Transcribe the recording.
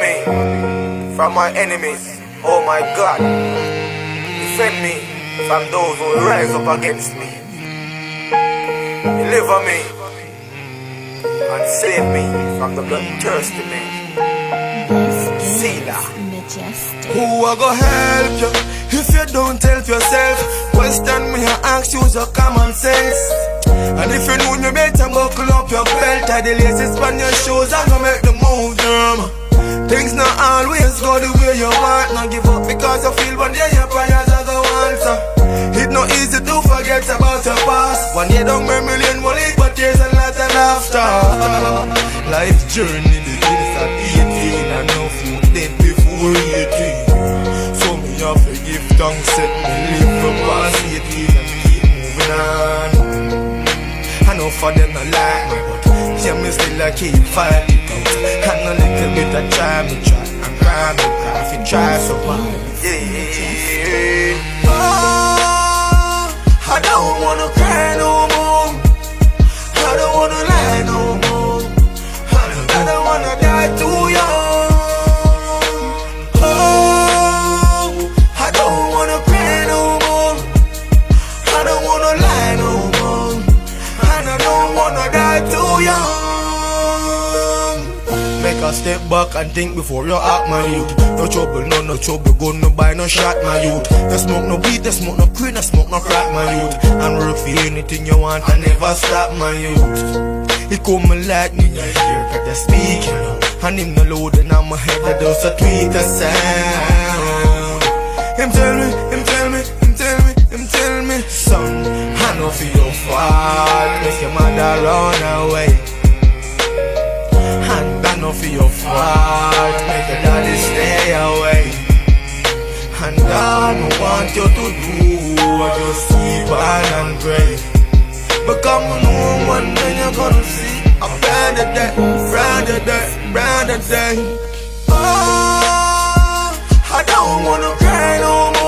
me from my enemies, oh my God. Defend me from those who rise up against me. Deliver me and save me from the bloodthirsty men. Selah. Who a go help you if you don't help yourself? Question me and ask, use your common sense. And if you know you better buckle up your belt, tie the laces on your shoes and go make the move, Things not always go the way you want. Not give up because you feel one day your prayers are go answer. It's not easy to forget about your past. One day don't remember million money, but there's a lot of laughter. Life journey begins at 18 and no food dead before 18. So me have to give thanks, set me live for past 18 and keep moving on. I know for them not like me, but yeah, me still I keep fighting out. And a little bit of try, me try and cry, me cry. If you try so hard, oh, I don't wanna cry no more. I don't wanna lie no more. I don't wanna die too young. Oh, I don't wanna cry no more. I don't wanna lie no more. And I don't wanna die too young. Make a step back and think before you act, my youth. No trouble, no trouble, go no buy no shot, my youth. No smoke no weed, no smoke no cream, no smoke no crack, my youth. And work for anything you want and never stop, my youth. He come like me, I hear that they speak, you know. And him no load and on my head, that does a tweet a sound. Him tell me, son, I know for your fault, make your mother run away. And I know for your fault, make your daddy stay away. And I don't want you to do what you sleep and pray. But come on, one day you're gonna see a brighter day, brighter day, brighter day. Oh, I don't wanna cry no more.